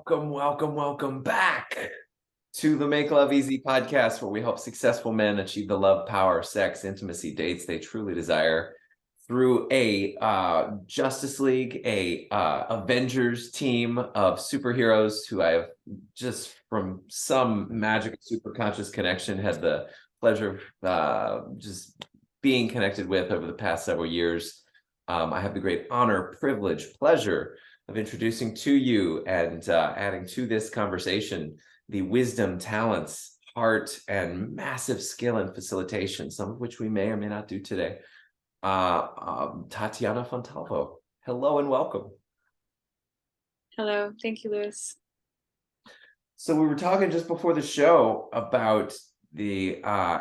Welcome back to the Make Love Easy podcast, where we help successful men achieve the love, power, sex, intimacy, dates they truly desire through a Justice League, Avengers team of superheroes who I have just from some magical superconscious connection had the pleasure of just being connected with over the past several years. I have the great honor, privilege, pleasure of introducing to you and adding to this conversation the wisdom, talents, heart, and massive skill in facilitation, some of which we may or may not do today. Tatiana Fontalvo. Hello and welcome. Hello. Thank you, Louis. So we were talking just before the show about the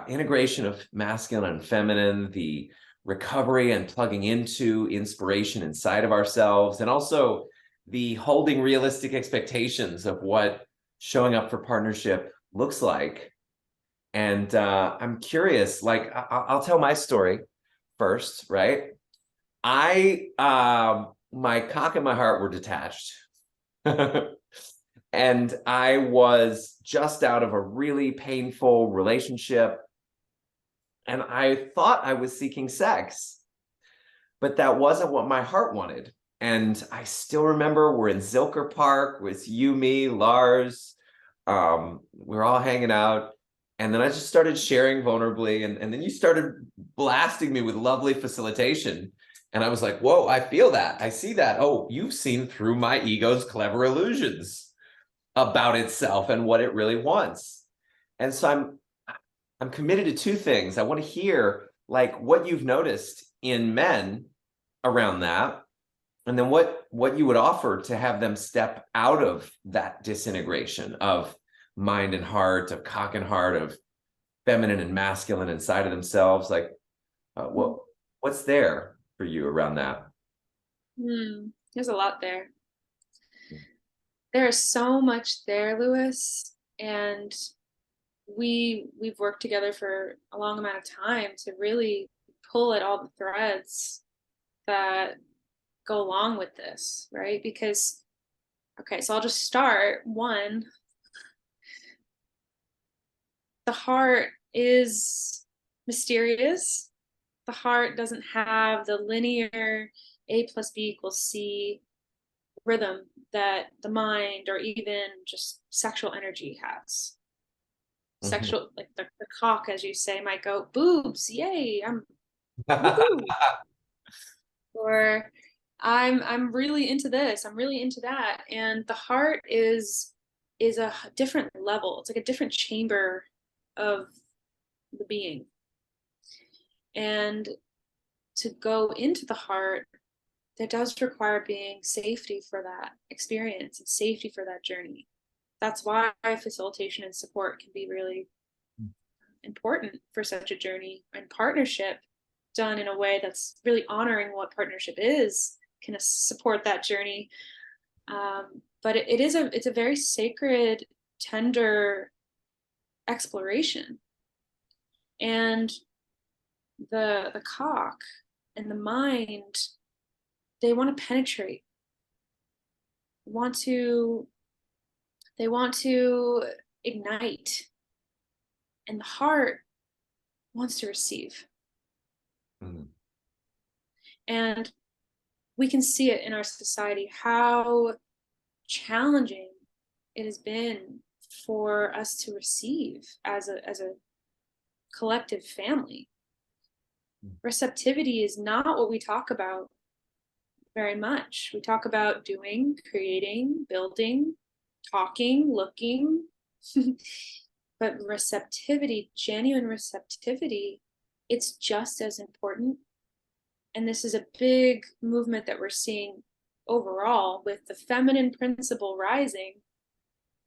integration of masculine and feminine, the recovery and plugging into inspiration inside of ourselves, and also the holding realistic expectations of what showing up for partnership looks like. And I'm curious, like, I'll tell my story first, right? My cock and my heart were detached. And I was just out of a really painful relationship. And I thought I was seeking sex, but that wasn't what my heart wanted. And I still remember we're in Zilker Park with you, me, Lars. We're all hanging out. And then I just started sharing vulnerably. And then you started blasting me with lovely facilitation. And I was like, whoa, I feel that. I see that. Oh, you've seen through my ego's clever illusions about itself and what it really wants. And so I'm committed to two things. I want to hear like what you've noticed in men around that, and then what you would offer to have them step out of that disintegration of mind and heart, of cock and heart, of feminine and masculine inside of themselves. Like, what's there for you around that? There's a lot there. There is so much there, Louis, and we've worked together for a long amount of time to really pull at all the threads that go along with this, right? Because, okay, so I'll just start. One, the heart is mysterious. The heart doesn't have the linear A plus B equals C rhythm that the mind or even just sexual energy has. Sexual, like the cock, as you say, might go, boobs, yay, I'm or I'm really into this, I'm really into that. And the heart is a different level. It's like a different chamber of the being. And to go into the heart, that does require being safety for that experience and safety for that journey. That's why facilitation and support can be really important for such a journey, and partnership done in a way that's really honoring what partnership is can support that journey. But it's a very sacred, tender exploration. And the cock and the mind, they want to penetrate, they want to ignite, and the heart wants to receive. And we can see it in our society, how challenging it has been for us to receive as a collective family. Receptivity is not what we talk about very much. We talk about doing, creating, building, talking, looking. But receptivity, genuine receptivity, it's just as important. And this is a big movement that we're seeing overall with the feminine principle rising,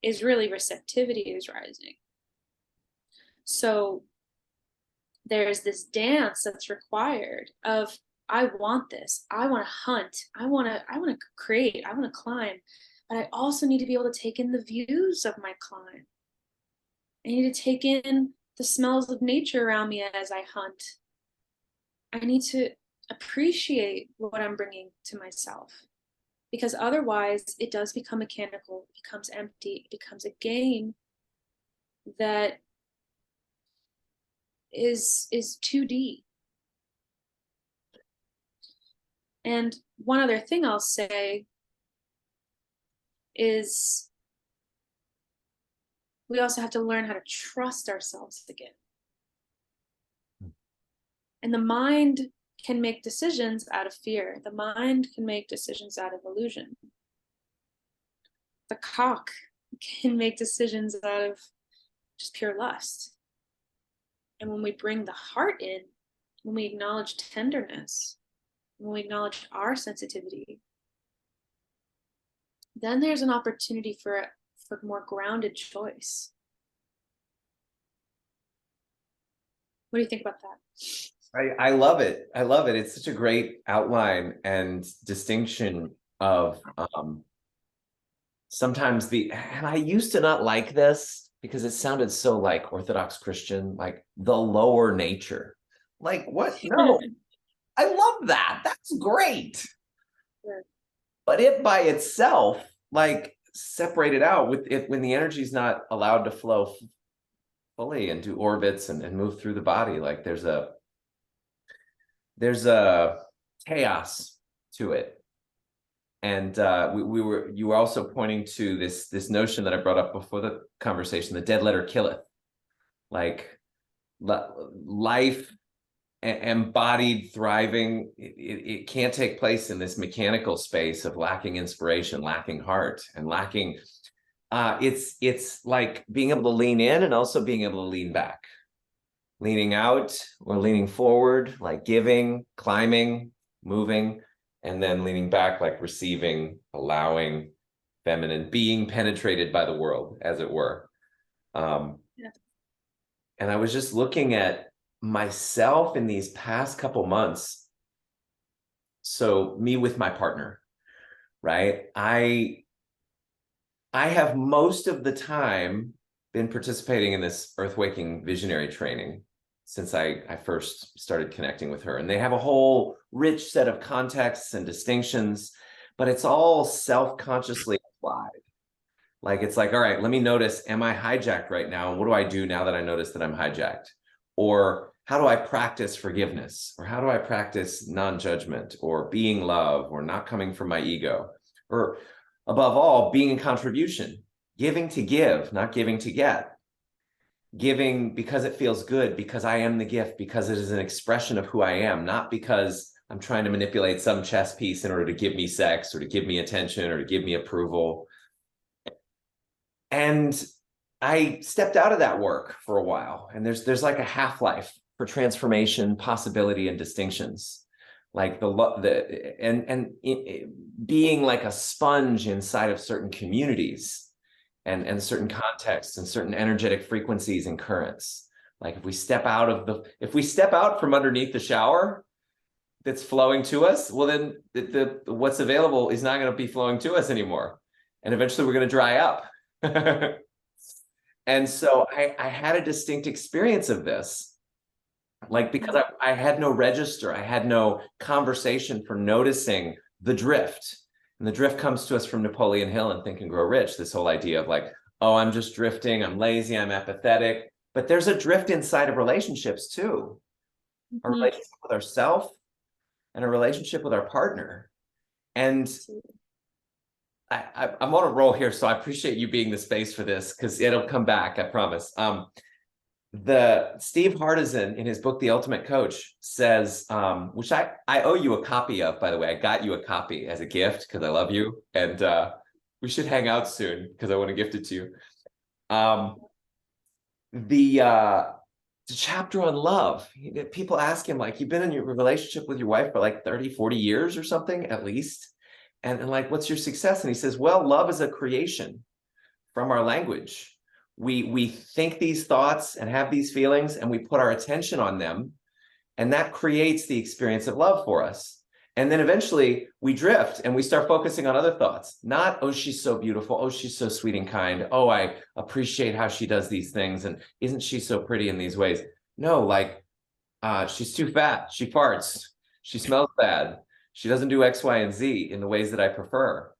is really receptivity is rising. So there's this dance that's required of, I want this, I want to hunt, I want to create, I want to climb, but I also need to be able to take in the views of my climb. I need to take in the smells of nature around me as I hunt. I need to appreciate what I'm bringing to myself. because otherwise it does become mechanical, it becomes empty, it becomes a game that is 2D. And one other thing I'll say is we also have to learn how to trust ourselves again. And the mind can make decisions out of fear. The mind can make decisions out of illusion. The cock can make decisions out of just pure lust. And when we bring the heart in, when we acknowledge tenderness, when we acknowledge our sensitivity, then there's an opportunity for more grounded choice. What do you think about that? I love it. I love it. It's such a great outline and distinction of sometimes and I used to not like this because it sounded so like Orthodox Christian, like the lower nature. Like what? No, I love that. That's great. Sure. But it by itself, like separated out with it when the energy is not allowed to flow fully and do orbits and move through the body, like there's a chaos to it. And you were also pointing to this notion that I brought up before the conversation, the dead letter killeth, like life embodied, thriving. It can't take place in this mechanical space of lacking inspiration, lacking heart, and lacking. It's like being able to lean in and also being able to lean back, leaning out or leaning forward, like giving, climbing, moving, and then leaning back, like receiving, allowing, feminine, being penetrated by the world, as it were. Yeah. And I was just looking at myself in these past couple months. So me with my partner, right? I have most of the time been participating in this Earth Waking visionary training since I first started connecting with her. And they have a whole rich set of contexts and distinctions, but it's all self-consciously applied. Like, it's like, all right, let me notice, am I hijacked right now? And what do I do now that I notice that I'm hijacked? Or how do I practice forgiveness? Or how do I practice non-judgment or being love or not coming from my ego? Or above all, being in contribution, giving to give, not giving to get. Giving because it feels good, because I am the gift, because it is an expression of who I am, not because I'm trying to manipulate some chess piece in order to give me sex or to give me attention or to give me approval. And I stepped out of that work for a while, and there's like a half-life for transformation, possibility, and distinctions, like being like a sponge inside of certain communities and certain contexts and certain energetic frequencies and currents. Like if we step out from underneath the shower that's flowing to us, well, then what's available is not going to be flowing to us anymore, and eventually we're going to dry up. And so I had a distinct experience of this, like, because I had no register, I had no conversation for noticing the drift. And the drift comes to us from Napoleon Hill and Think and Grow Rich, this whole idea of like, oh, I'm just drifting, I'm lazy, I'm apathetic. But there's a drift inside of relationships too. Mm-hmm. A relationship with ourselves and a relationship with our partner. And I'm on a roll here, so I appreciate you being the space for this, because it'll come back, I promise. The Steve Hardison in his book, The Ultimate Coach, says, which I owe you a copy of, by the way. I got you a copy as a gift because I love you, and we should hang out soon because I want to gift it to you. The chapter on love, people ask him, like, you've been in your relationship with your wife for like 30, 40 years or something at least. And like, what's your success? And he says, well, love is a creation from our language. We think these thoughts and have these feelings, and we put our attention on them, and that creates the experience of love for us. And then eventually we drift and we start focusing on other thoughts, not, oh, she's so beautiful, oh, she's so sweet and kind, oh, I appreciate how she does these things, and isn't she so pretty in these ways? No, like, she's too fat, she farts, she smells bad, She doesn't do X, Y, and Z in the ways that I prefer.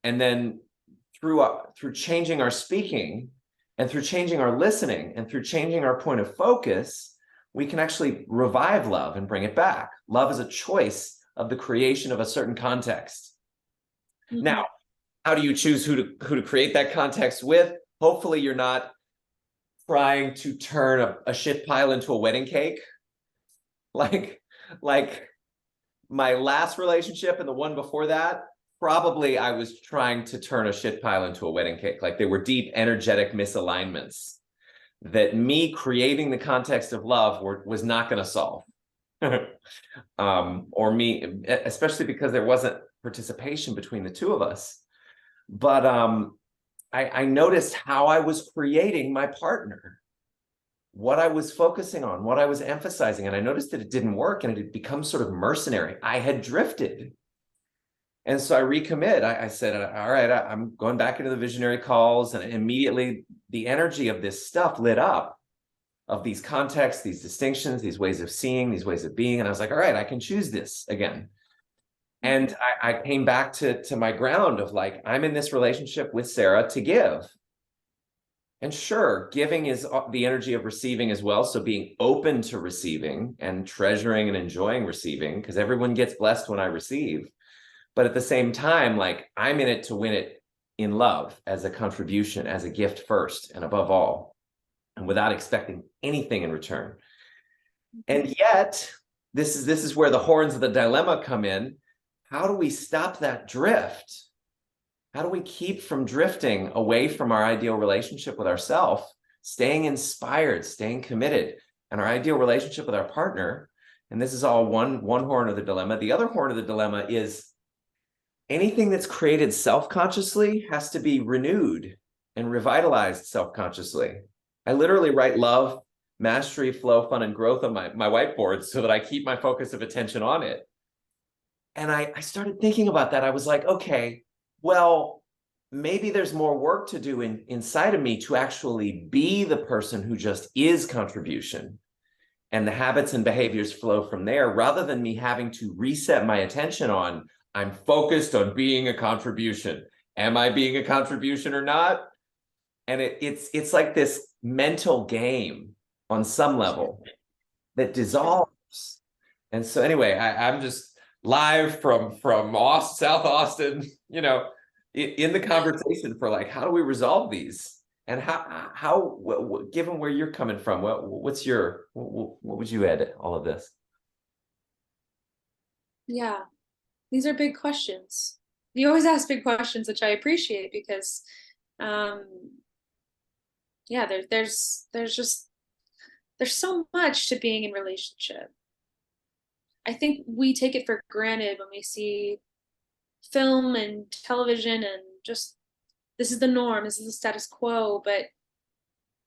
And then through changing our speaking and through changing our listening and through changing our point of focus, we can actually revive love and bring it back. Love is a choice of the creation of a certain context. Mm-hmm. Now, how do you choose who to create that context with? Hopefully you're not trying to turn a shit pile into a wedding cake. Like my last relationship and the one before that, probably I was trying to turn a shit pile into a wedding cake. Like, they were deep energetic misalignments that me creating the context of love was not going to solve. Or me, especially because there wasn't participation between the two of us. But I noticed how I was creating my partner, what I was focusing on, what I was emphasizing. And I noticed that it didn't work and it had become sort of mercenary. I had drifted. And so I recommit. I said, all right, I'm going back into the visionary calls. And immediately the energy of this stuff lit up, of these contexts, these distinctions, these ways of seeing, these ways of being. And I was like, all right, I can choose this again. And I came back to my ground of like, I'm in this relationship with Sarah to give. And sure, giving is the energy of receiving as well. So being open to receiving and treasuring and enjoying receiving, because everyone gets blessed when I receive. But at the same time, like, I'm in it to win it in love, as a contribution, as a gift first and above all, and without expecting anything in return. And yet, this is where the horns of the dilemma come in. How do we stop that drift? How do we keep from drifting away from our ideal relationship with ourselves, staying inspired, staying committed, and our ideal relationship with our partner? And this is all one horn of the dilemma. The other horn of the dilemma is anything that's created self-consciously has to be renewed and revitalized self-consciously. I literally write love, mastery, flow, fun, and growth on my whiteboard so that I keep my focus of attention on it. And I started thinking about that. I was like, okay, well, maybe there's more work to do inside of me to actually be the person who just is contribution. And the habits and behaviors flow from there, rather than me having to reset my attention on, I'm focused on being a contribution. Am I being a contribution or not? And it's like this mental game on some level that dissolves. And so anyway, I'm just live from South Austin, in the conversation for like, how do we resolve these? And how given where you're coming from, what would you add to all of this? Yeah, these are big questions. You always ask big questions, which I appreciate, because yeah, there's so much to being in relationship. I think we take it for granted when we see film and television and just, this is the norm, this is the status quo. But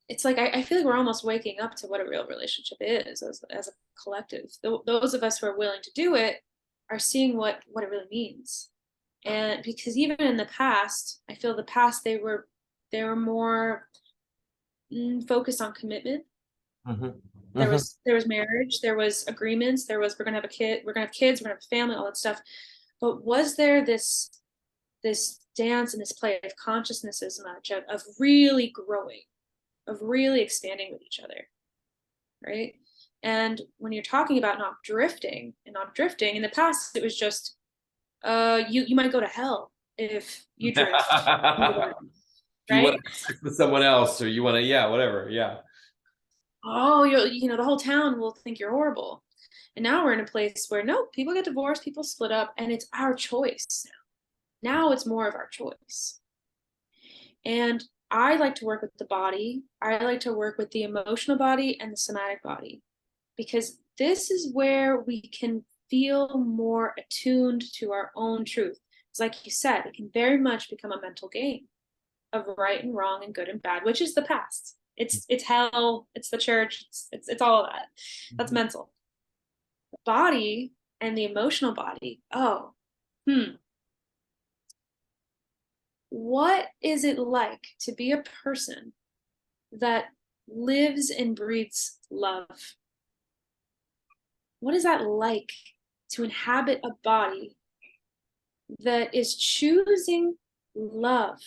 it's like, I feel like we're almost waking up to what a real relationship is as a collective. Those of us who are willing to do it are seeing what it really means. And because even in the past, I feel the past, they were more focused on commitment. Mm-hmm. There was marriage, there was agreements, there was, we're gonna have a kid, we're gonna have kids, we're gonna have a family, all that stuff. But was there this dance and this play of consciousness as much, of really growing, of really expanding with each other, right? And when you're talking about not drifting, in the past, it was just, you might go to hell if you drift. Right? You want to sex with someone else, or you want to, whatever, oh, the whole town will think you're horrible. And now we're in a place where no, people get divorced, people split up, and it's our choice now. Now it's more of our choice. And I like to work with the body. I like to work with the emotional body and the somatic body, because this is where we can feel more attuned to our own truth. It's like you said, it can very much become a mental game of right and wrong and good and bad, which is the past. It's hell, it's the church, it's all of that. That's mental. The body and the emotional body, what is it like to be a person that lives and breathes love? What is that like to inhabit a body that is choosing love,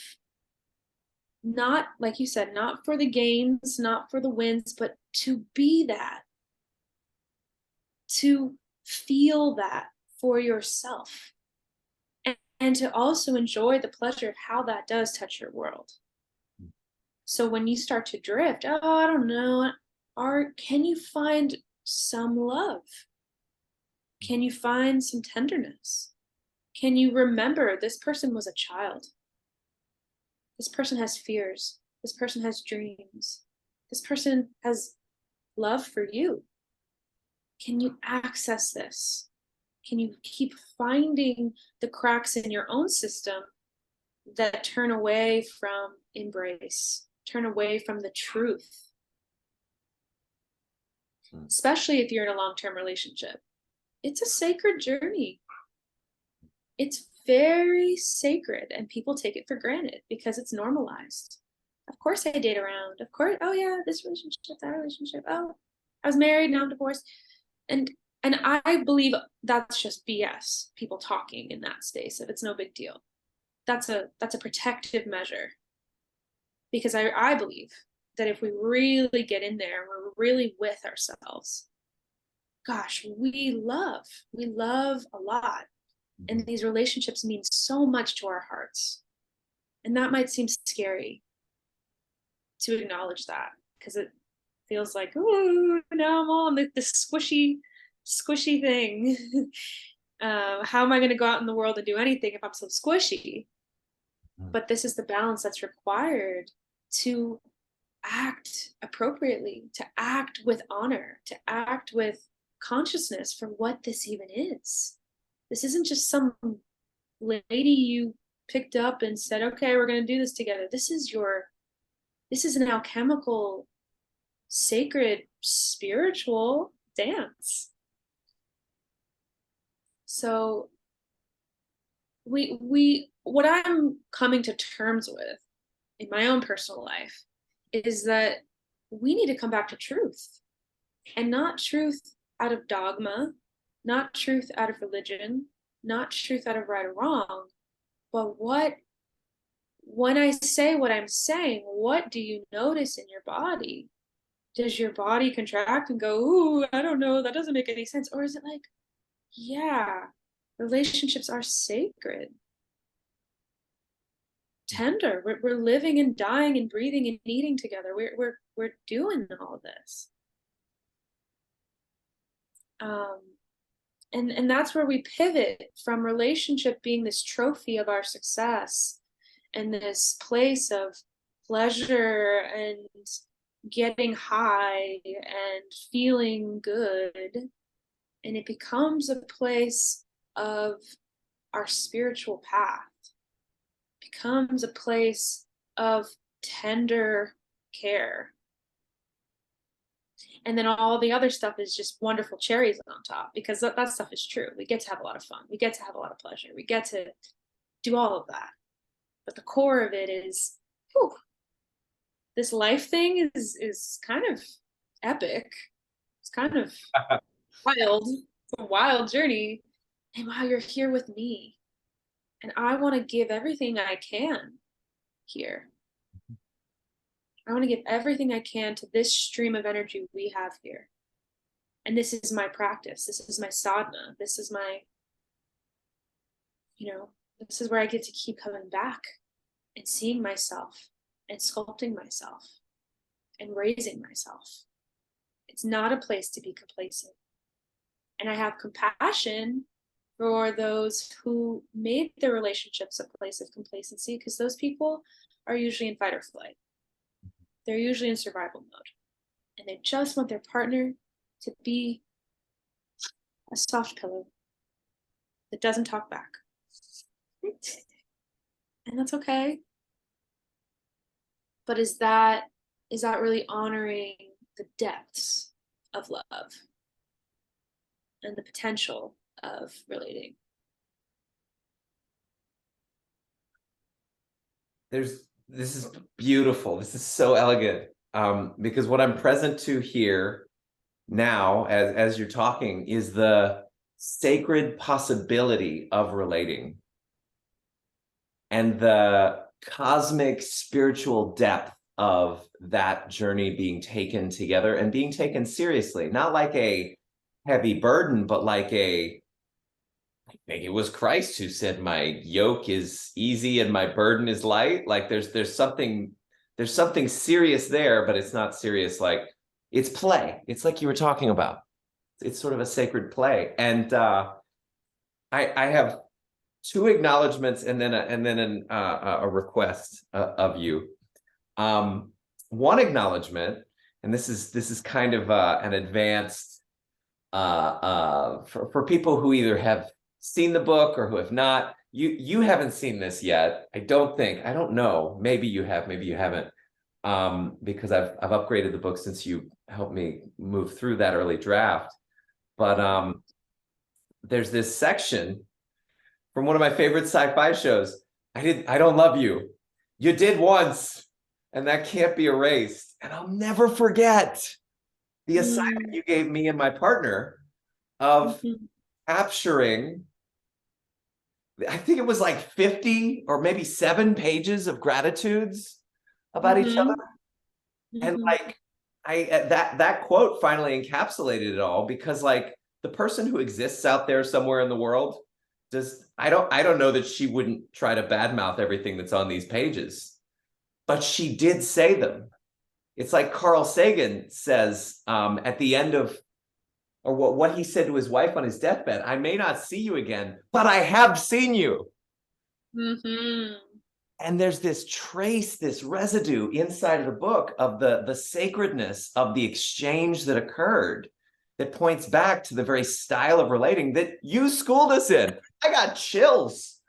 not, like you said, not for the gains, not for the wins, but to be that, to feel that for yourself, and to also enjoy the pleasure of how that does touch your world. So when you start to drift, oh, I don't know, can you find some love? Can you find some tenderness? Can you remember this person was a child? This person has fears. This person has dreams. This person has love for you. Can you access this? Can you keep finding the cracks in your own system that turn away from embrace, turn away from the truth? Especially if you're in a long-term relationship. It's a sacred journey. It's very sacred, and people take it for granted because it's normalized. Of course I date around. Of course, oh yeah, this relationship, that relationship. Oh, I was married, now I'm divorced. And I believe that's just BS, people talking in that space, if it's no big deal. That's a protective measure. Because I believe that if we really get in there, we're really with ourselves, gosh, we love a lot. And these relationships mean so much to our hearts. And that might seem scary to acknowledge that, because it feels like, oh, now I'm all in this squishy thing. How am I going to go out in the world and do anything if I'm so squishy? But this is the balance that's required to act appropriately, to act with honor, to act with consciousness for what this even is. This isn't just some lady you picked up and said, okay, we're going to do this together. This is an alchemical, sacred, spiritual dance. So what I'm coming to terms with in my own personal life is that we need to come back to truth, and not truth out of dogma, not truth out of religion, not truth out of right or wrong, but when I say what I'm saying, what do you notice in your body? Does your body contract and go, ooh, I don't know, that doesn't make any sense? Or is it like, yeah, relationships are sacred, tender. We're living and dying and breathing and eating together. We're doing all this. And that's where we pivot from relationship being this trophy of our success and this place of pleasure and getting high and feeling good, and it becomes a place of our spiritual path. It becomes a place of tender care. And then all the other stuff is just wonderful cherries on top, because that stuff is true. We get to have a lot of fun. We get to have a lot of pleasure. We get to do all of that. But the core of it is, whew, this life thing is kind of epic. It's kind of wild. It's a wild journey. And wow, you're here with me. And I want to give everything I can here. I want to give everything I can to this stream of energy we have here. And this is my practice. This is my sadhana. This is my, this is where I get to keep coming back and seeing myself and sculpting myself and raising myself. It's not a place to be complacent. And I have compassion for those who made their relationships a place of complacency, because those people are usually in fight or flight. They're usually in survival mode, and they just want their partner to be a soft pillow that doesn't talk back. And that's okay. But is that really honoring the depths of love and the potential of relating? This is beautiful. This is so elegant. Because what I'm present to here now, as you're talking, is the sacred possibility of relating and the cosmic spiritual depth of that journey being taken together and being taken seriously, not like a heavy burden, but like I think it was Christ who said, "My yoke is easy and my burden is light." Like there's something serious there, but it's not serious like it's play. It's like you were talking about. It's sort of a sacred play, and I have two acknowledgments and then a request of you. One acknowledgement, and this is kind of an advanced for people who either have seen the book or who have not. You haven't seen this yet, I don't think. I don't know. Maybe you have, maybe you haven't. Because I've upgraded the book since you helped me move through that early draft. But there's this section from one of my favorite sci-fi shows. I don't love you. You did once, and that can't be erased. And I'll never forget the assignment you gave me and my partner of capturing, I think it was like 50 or maybe 7 pages of gratitudes about each other. And like that quote finally encapsulated it all, because like the person who exists out there somewhere in the world, I don't know that she wouldn't try to badmouth everything that's on these pages, but she did say them. It's like Carl Sagan says at the end of, or what he said to his wife on his deathbed: "I may not see you again, but I have seen you." And there's this trace, this residue inside of the book of the sacredness of the exchange that occurred, that points back to the very style of relating that you schooled us in. I got chills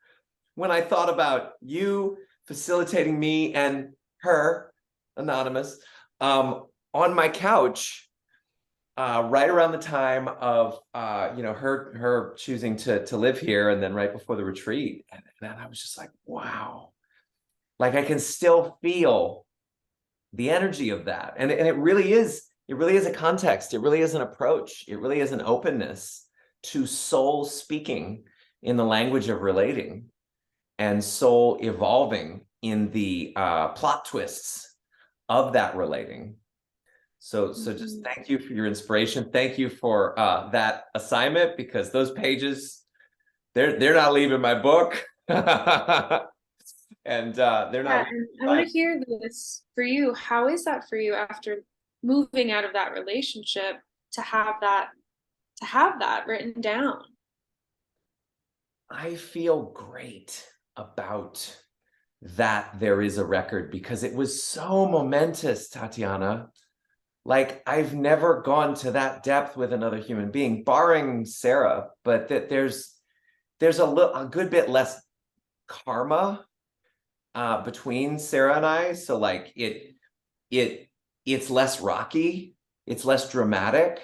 when I thought about you facilitating me and her, anonymous, on my couch, right around the time of her choosing to live here, and then right before the retreat. And I was just like, wow. Like I can still feel the energy of that. And it really is a context. It really is an approach. It really is an openness to soul speaking in the language of relating, and soul evolving in the plot twists of that relating. So just thank you for your inspiration. Thank you for that assignment, because those pages, they're not leaving my book. And they're not. I want to hear this for you. How is that for you after moving out of that relationship to have that written down? I feel great about that there is a record, because it was so momentous, Tatiana. Like I've never gone to that depth with another human being, barring Sarah, but that there's a good bit less karma between Sarah and I. So like it's less rocky, it's less dramatic.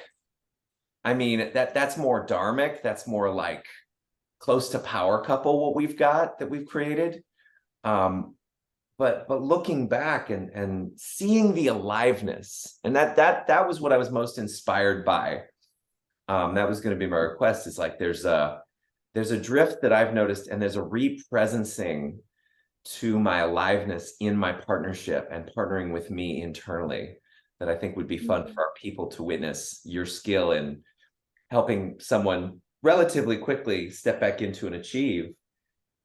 I mean, that's more dharmic, that's more like close to power couple, what we've got that we've created. But looking back and seeing the aliveness, and that was what I was most inspired by. That was going to be my request, is like there's a drift that I've noticed, and there's a represencing to my aliveness in my partnership and partnering with me internally, that I think would be fun for our people to witness your skill in helping someone relatively quickly step back into and achieve.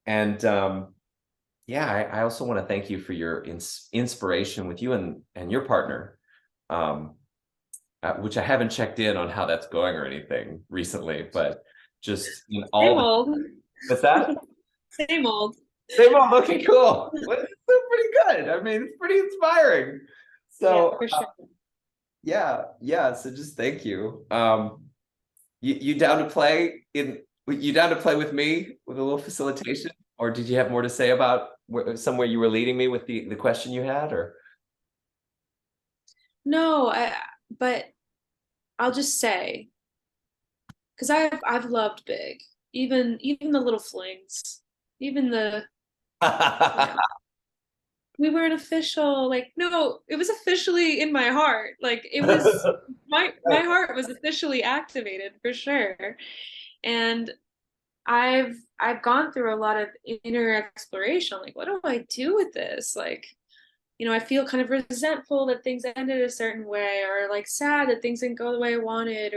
And I also want to thank you for your inspiration with you and your partner, which I haven't checked in on how that's going or anything recently, but just in all. Same old. What's that? Same old. Same old. Okay, cool. Well, it's pretty good. I mean, it's pretty inspiring. So yeah, for sure. Yeah. So just thank you. You down to play with me with a little facilitation, or did you have more to say about somewhere you were leading me with the question you had, or? No, but I'll just say, because I've loved big, even the little flings, even the we weren't official, like, no, it was officially in my heart, like it was my heart was officially activated for sure. And I've gone through a lot of inner exploration. Like, what do I do with this? Like, I feel kind of resentful that things ended a certain way, or like sad that things didn't go the way I wanted,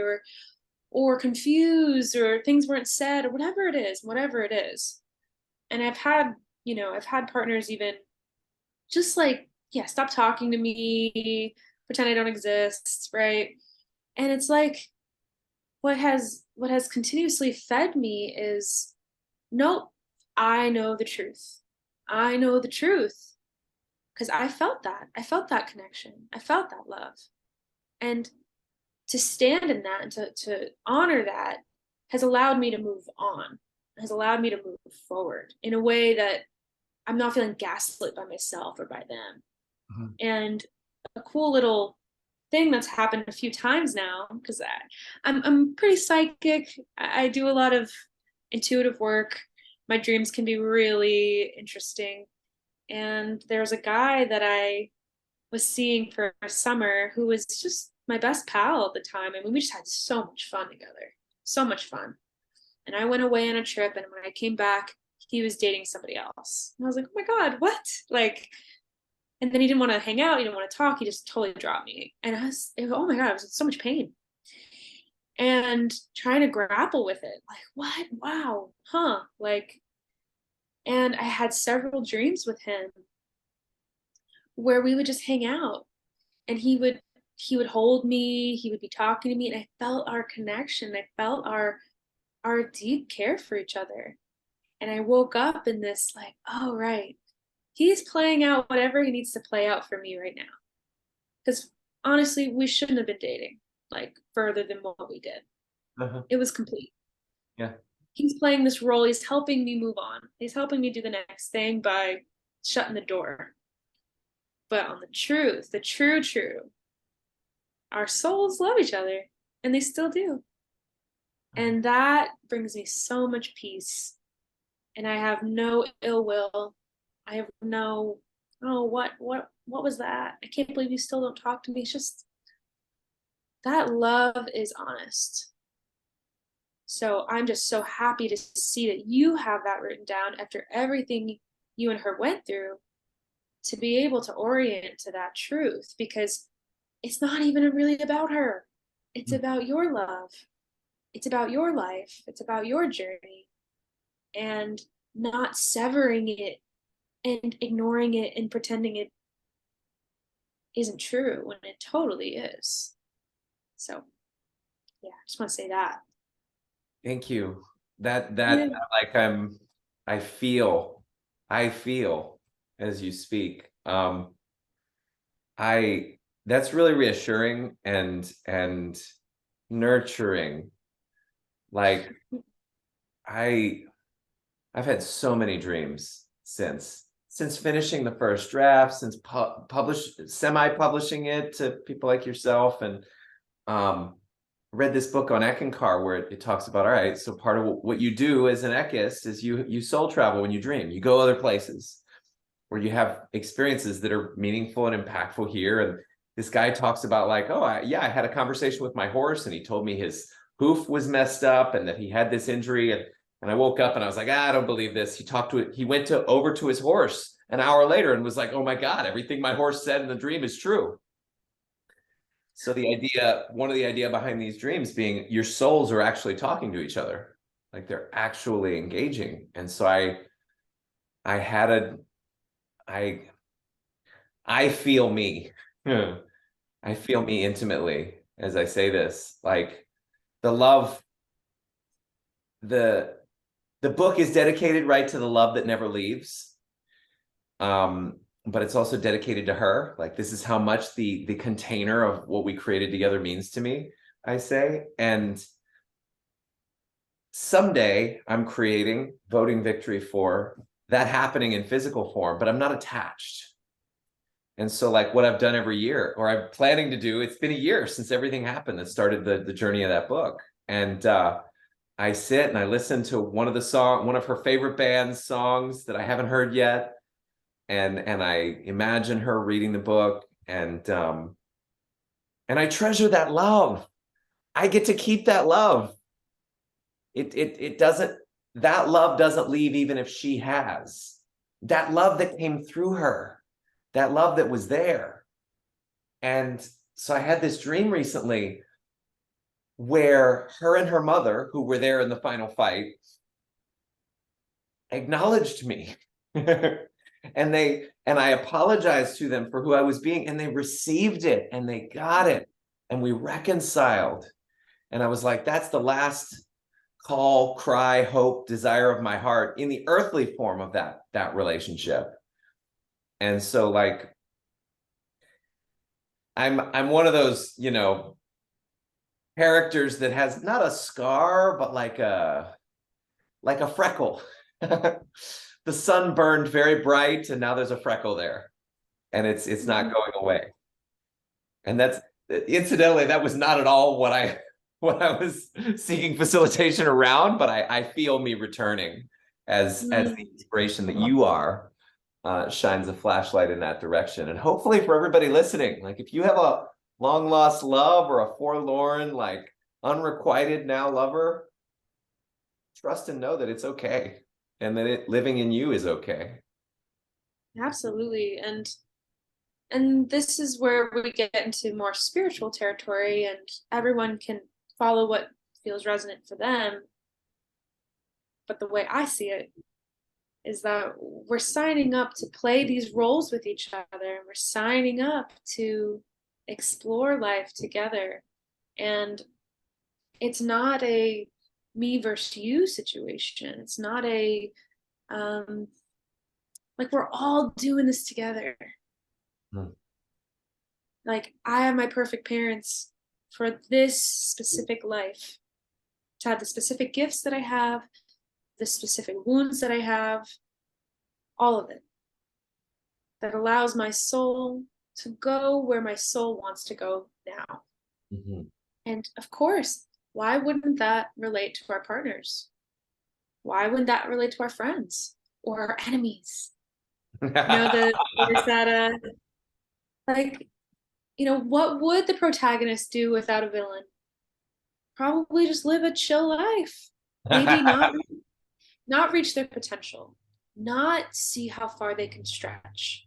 or confused, or things weren't said, or whatever it is. And I've had partners even just like, yeah, stop talking to me, pretend I don't exist, right? And it's like what has continuously fed me is, nope, I know the truth. I know the truth because I felt that. I felt that connection. I felt that love. And to stand in that and to honor that has allowed me to move on, has allowed me to move forward in a way that I'm not feeling gaslit by myself or by them. Mhm. And a cool little thing that's happened a few times now, because I'm pretty psychic. I do a lot of intuitive work. My dreams can be really interesting. And there was a guy that I was seeing for a summer who was just my best pal at the time. I mean, we just had so much fun together, so much fun. And I went away on a trip, and when I came back, he was dating somebody else. And I was like, oh my God, what? Like, and then he didn't want to hang out. He didn't want to talk. He just totally dropped me. And oh my God, I was in so much pain and trying to grapple with it. Like, what? Wow. Huh. Like, and I had several dreams with him where we would just hang out, and he would hold me. He would be talking to me, and I felt our connection. I felt our deep care for each other. And I woke up in this like, oh, right. He's playing out whatever he needs to play out for me right now. Because honestly, we shouldn't have been dating like further than what we did. Uh-huh. It was complete. Yeah. He's playing this role. He's helping me move on. He's helping me do the next thing by shutting the door. But on the truth, the true, our souls love each other, and they still do. And that brings me so much peace. And I have no ill will. I have no, oh, what was that? I can't believe you still don't talk to me. It's just that love is honest. So I'm just so happy to see that you have that written down after everything you and her went through, to be able to orient to that truth, because it's not even really about her. It's about your love. It's about your life. It's about your journey, and not severing it and ignoring it and pretending it isn't true when it totally is. So, yeah, I just want to say that. Thank you. That Yeah. like I feel I feel as you speak. I That's really reassuring and nurturing. Like I I've had so many dreams since finishing the first draft, since semi-publishing it to people like yourself, and um read this book on Eckankar where it talks about, all right, so part of what you do as an Ekist is you soul travel when you dream. You go other places where you have experiences that are meaningful and impactful here. And this guy talks about like, oh, I had a conversation with my horse, and he told me his hoof was messed up and that he had this injury. And I woke up and I was like, I don't believe this. He went over to his horse an hour later and was like, oh my God, everything my horse said in the dream is true. So one of the idea behind these dreams being your souls are actually talking to each other, like they're actually engaging. And so I had a, I, I feel me. I feel me intimately as I say this. Like the love, the the book is dedicated right to the love that never leaves. But it's also dedicated to her. Like this is how much the container of what we created together means to me, I say. And someday I'm creating Voting Victory for that happening in physical form, but I'm not attached. And so like what I've done every year, or I'm planning to do, it's been a year since everything happened that started the journey of that book. And I sit and I listen to one of her favorite band's songs that I haven't heard yet. And I imagine her reading the book, and I treasure that love. I get to keep that love. it doesn't, that love doesn't leave even if she has. That love that came through her, that love that was there. And so I had this dream recently where her and her mother, who were there in the final fight, acknowledged me. And I apologized to them for who I was being, and they received it and they got it, and we reconciled. And I was like, that's the last call, cry, hope, desire of my heart in the earthly form of that relationship. And so like I'm one of those, you know, characters that has not a scar, but like a freckle. The sun burned very bright and now there's a freckle there, and it's not going away. And that's, incidentally, that was not at all what I was seeking facilitation around, but I feel me returning as the inspiration that you are shines a flashlight in that direction. And hopefully for everybody listening, like if you have a long lost love or a forlorn, like unrequited now lover, trust and know that it's okay, and that it living in you is okay. Absolutely. And this is where we get into more spiritual territory, and everyone can follow what feels resonant for them. But the way I see it is that we're signing up to play these roles with each other, and we're signing up to explore life together. And it's not a me versus you situation. It's not a like we're all doing this together. Like I have my perfect parents for this specific life, to have the specific gifts that I have, the specific wounds that I have, all of it, that allows my soul to go where my soul wants to go now. Mm-hmm. And of course, why wouldn't that relate to our partners? Why wouldn't that relate to our friends or our enemies? You know, there's that like, you know, what would the protagonist do without a villain? Probably just live a chill life. Maybe not reach their potential, not see how far they can stretch.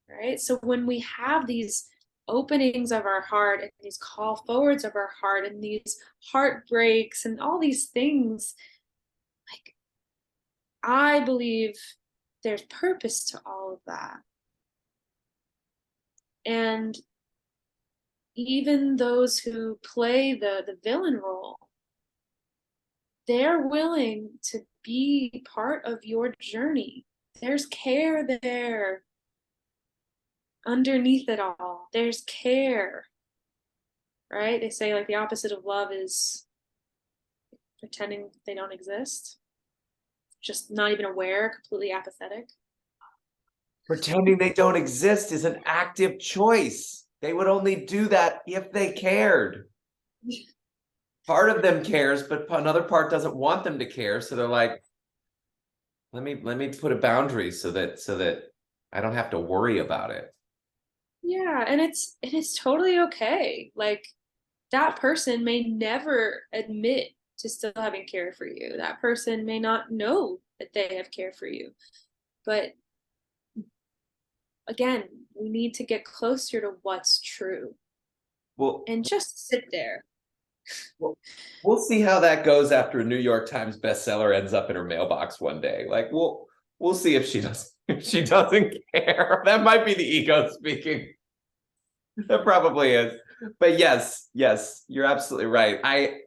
Right? So when we have these openings of our heart and these call forwards of our heart and these heartbreaks and all these things, like I believe there's purpose to all of that. And even those who play the villain role, they're willing to be part of your journey. There's care there. Underneath it all, there's care. Right? They say like the opposite of love is pretending they don't exist. Just not even aware, completely apathetic. Pretending they don't exist is an active choice. They would only do that if they cared. Part of them cares, but another part doesn't want them to care. So they're like, let me put a boundary so that I don't have to worry about it. Yeah, and it's totally okay. Like that person may never admit to still having care for you. That person may not know that they have care for you. But again, we need to get closer to what's true. Well, and just sit there. we'll see how that goes after a New York Times bestseller ends up in her mailbox one day. Like we'll see if she doesn't care. That might be the ego speaking. That probably is. But yes, you're absolutely right.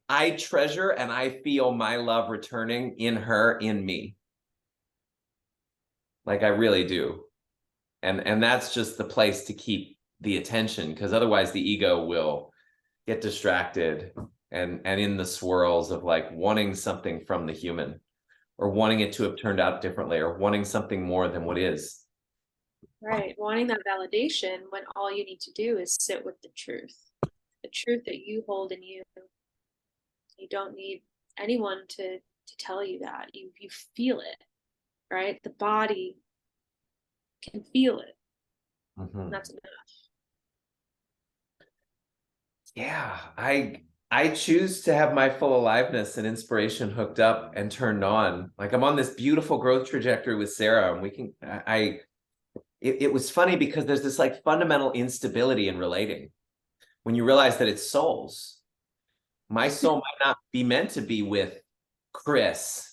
I treasure and I feel my love returning in her, in me. Like I really do. And that's just the place to keep the attention, because otherwise the ego will get distracted and in the swirls of like wanting something from the human, or wanting it to have turned out differently, or wanting something more than what is. Right. Wanting that validation when all you need to do is sit with the truth that you hold in you. You don't need anyone to tell you that. You feel it, right? The body can feel it. Mm-hmm. And that's enough. Yeah, I I choose to have my full aliveness and inspiration hooked up and turned on. Like I'm on this beautiful growth trajectory with Sarah, and we can, it was funny because there's this like fundamental instability in relating when you realize that it's souls. My soul might not be meant to be with Chris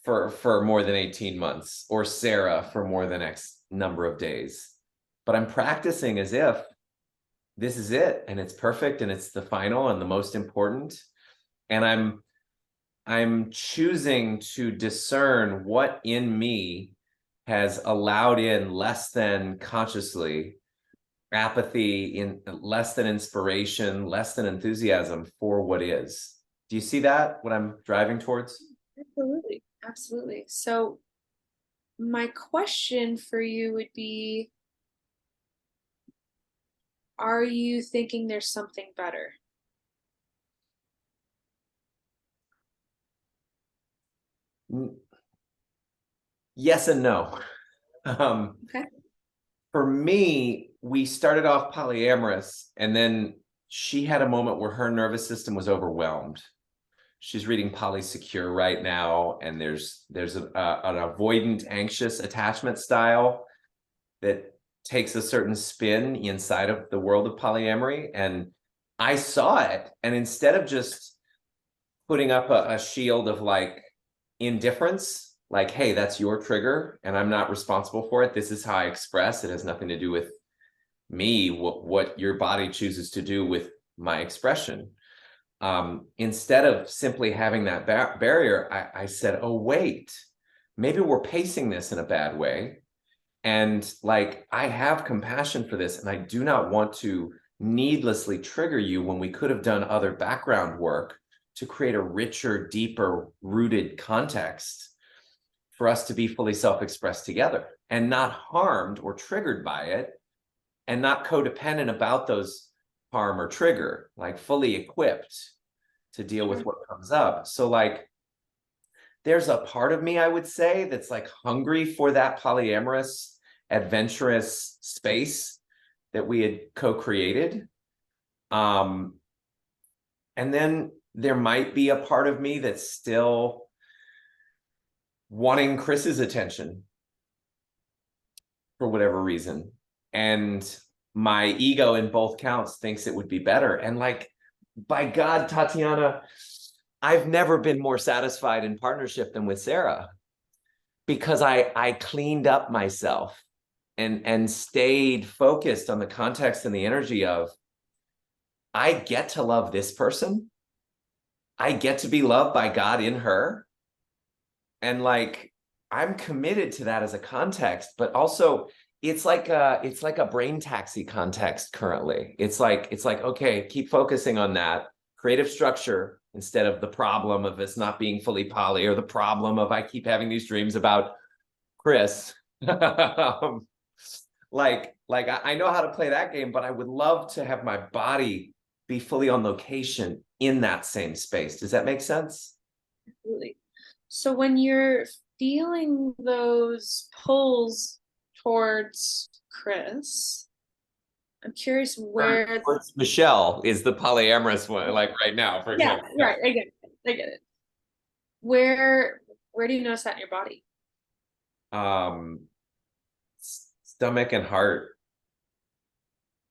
for more than 18 months or Sarah for more than X number of days. But I'm practicing as if this is it and it's perfect and it's the final and the most important. And I'm choosing to discern what in me has allowed in less than consciously apathy, in less than inspiration, less than enthusiasm for what is. Do you see that, what I'm driving towards? Absolutely. Absolutely. So my question for you would be, are you thinking there's something better? Yes and no. Okay. For me, we started off polyamorous, and then she had a moment where her nervous system was overwhelmed. She's reading Polysecure right now, and there's an avoidant, anxious attachment style that takes a certain spin inside of the world of polyamory. And I saw it, and instead of just putting up a shield of like indifference, like, hey, that's your trigger, and I'm not responsible for it. This is how I express. It has nothing to do with me, what your body chooses to do with my expression. Instead of simply having that barrier, I said, oh, wait, maybe we're pacing this in a bad way. And like, I have compassion for this, and I do not want to needlessly trigger you when we could have done other background work to create a richer, deeper rooted context for us to be fully self-expressed together and not harmed or triggered by it, and not codependent about those harm or trigger, like fully equipped to deal with what comes up. So like, there's a part of me, I would say, that's like hungry for that polyamorous, adventurous space that we had co-created. And then there might be a part of me that's still wanting Chris's attention for whatever reason. And my ego in both counts thinks it would be better. And like, by God, Tatiana, I've never been more satisfied in partnership than with Sarah, because I cleaned up myself and stayed focused on the context and the energy of, I get to love this person. I get to be loved by God in her. And like, I'm committed to that as a context, but also it's like a brain taxi context currently. It's like, okay, keep focusing on that creative structure instead of the problem of us not being fully poly, or the problem of I keep having these dreams about Chris. like I know how to play that game, but I would love to have my body be fully on location in that same space. Does that make sense? Absolutely. So when you're feeling those pulls towards Chris, I'm curious where. Michelle is the polyamorous one, like right now, for Yeah, example. right. I get it. I get it. Where do you notice that in your body? Um, stomach and heart.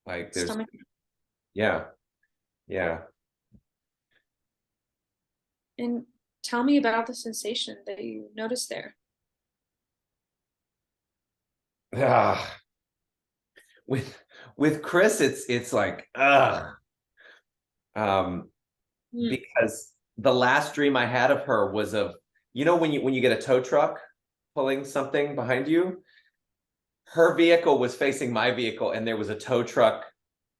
Like there's, Stomach. yeah, yeah. And tell me about the sensation that you notice there. Ah, with Chris, it's like, um, Mm. because the last dream I had of her was of, when you get a tow truck pulling something behind you, her vehicle was facing my vehicle, and there was a tow truck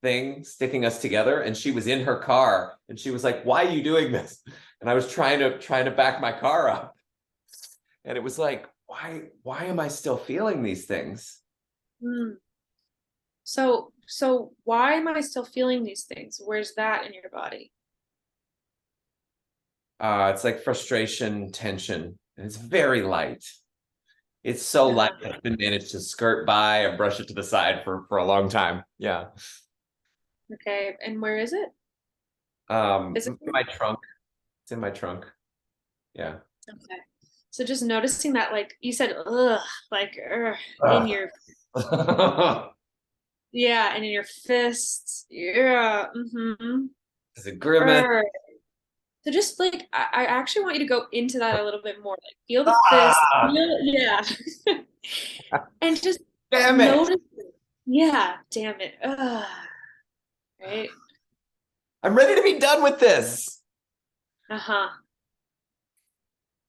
thing sticking us together, and she was in her car, and she was like, why are you doing this? And I was trying to back my car up, and it was like, why am I still feeling these things? Mm. So why am I still feeling these things? Where's that in your body? It's like frustration, tension, and it's very light. It's so Uh-huh. light that I can manage to skirt by or brush it to the side for a long time. Yeah. Okay, and where is it? Is it? In my trunk. It's in my trunk. Yeah. Okay. So just noticing that, like you said, ugh, like in Ugh. your, yeah, and in your fists. Yeah. Mm-hmm. It's a grimace. So just like I actually want you to go into that a little bit more. Like feel the fist, Ah, feel, yeah. And just damn it. notice it. Yeah, damn it. Right. I'm ready to be done with this. Uh-huh.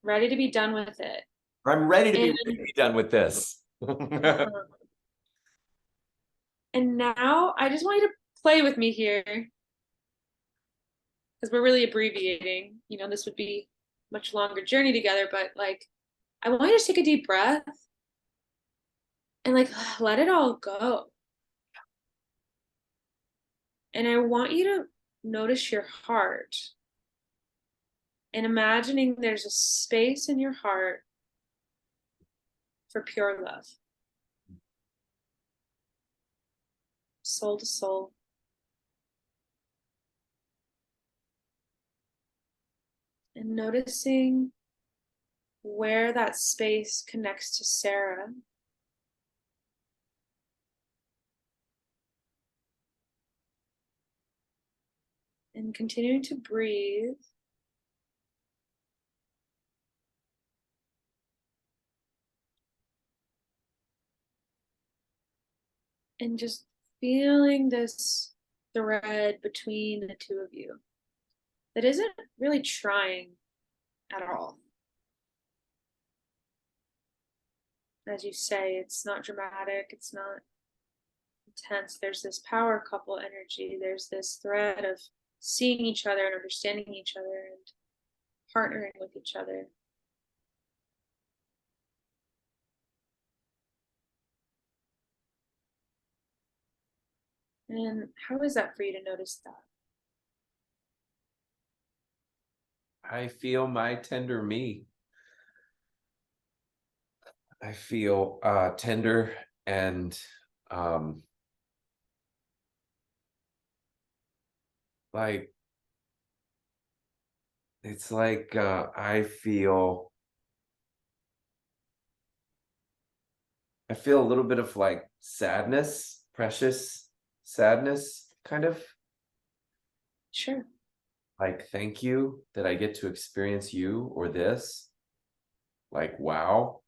Ready to be done with it. I'm ready to be And really done with this. uh-huh. And now I just want you to play with me here because we're really abbreviating. You know, this would be much longer journey together, but like I want you to take a deep breath and like let it all go. And I want you to notice your heart and imagining there's a space in your heart for pure love, soul to soul. And noticing where that space connects to Sarah. And continuing to breathe. And just feeling this thread between the two of you that isn't really trying at all. As you say, it's not dramatic, it's not intense. There's this power couple energy, there's this thread of seeing each other and understanding each other and partnering with each other. And how is that for you to notice that? I feel my tender me. I feel tender and um like it's like I feel a little bit of like sadness, precious sadness, kind of Sure. like thank you that I get to experience you or this. Like wow.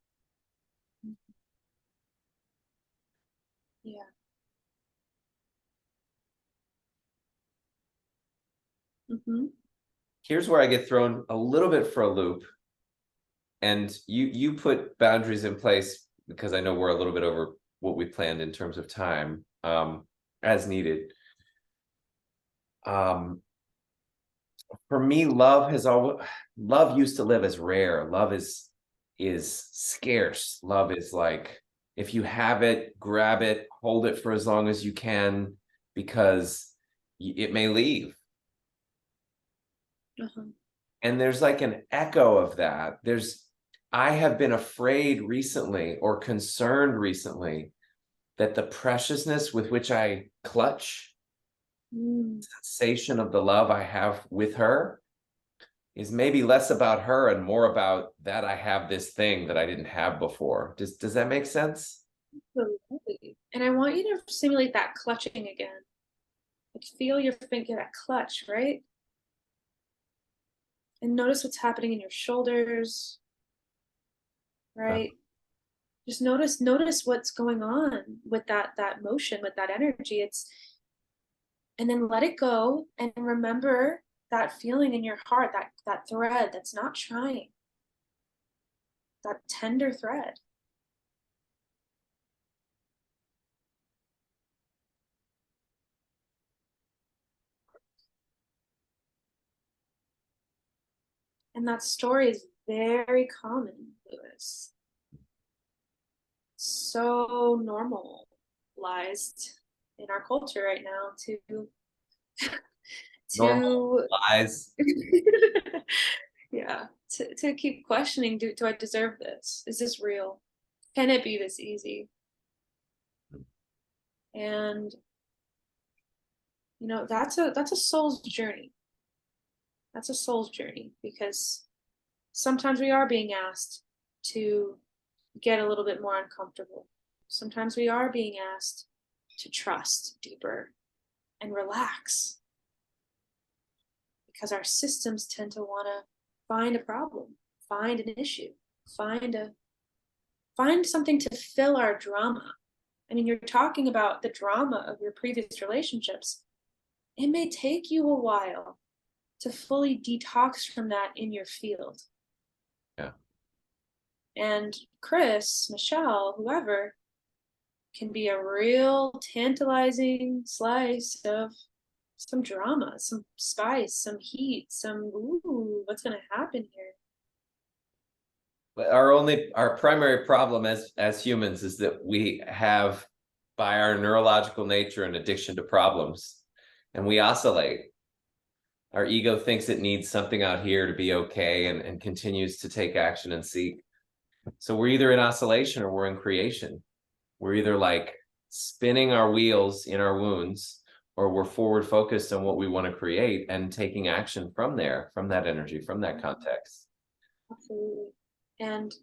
Yeah. Mm-hmm. Here's where I get thrown a little bit for a loop. And you put boundaries in place because I know we're a little bit over what we planned in terms of time, as needed. Um, for me, love used to live as rare. Love is scarce. Love is like if you have it, grab it, hold it for as long as you can because it may leave. Uh-huh. And there's like an echo of that. I have been afraid recently or concerned recently that the preciousness with which I clutch, sensation of the love I have with her, is maybe less about her and more about that I have this thing that I didn't have before. Does that make sense? Absolutely. And I want you to simulate that clutching again. Like feel your finger, that clutch, right? And notice what's happening in your shoulders, right? Just notice what's going on with that motion, with that energy. It's and then let it go and remember that feeling in your heart, that thread that's not trying, that tender thread. And that story is very common, Lewis. So normalized in our culture right now Normal to lies. yeah, to keep questioning, do I deserve this? Is this real? Can it be this easy? And you know, that's a soul's journey. That's a soul's journey, because sometimes we are being asked to get a little bit more uncomfortable. Sometimes we are being asked to trust deeper and relax, because our systems tend to want to find a problem, find an issue, find something to fill our drama. I mean, you're talking about the drama of your previous relationships. It may take you a while to fully detox from that in your field. Yeah. And Chris, Michelle, whoever, can be a real tantalizing slice of some drama, some spice, some heat, some, ooh, what's going to happen here? But our primary problem as humans is that we have, by our neurological nature, an addiction to problems, and we oscillate. Our ego thinks it needs something out here to be okay, and continues to take action and seek. So we're either in oscillation or we're in creation. We're either like spinning our wheels in our wounds, or we're forward focused on what we want to create and taking action from there, from that energy, from that context. Absolutely. And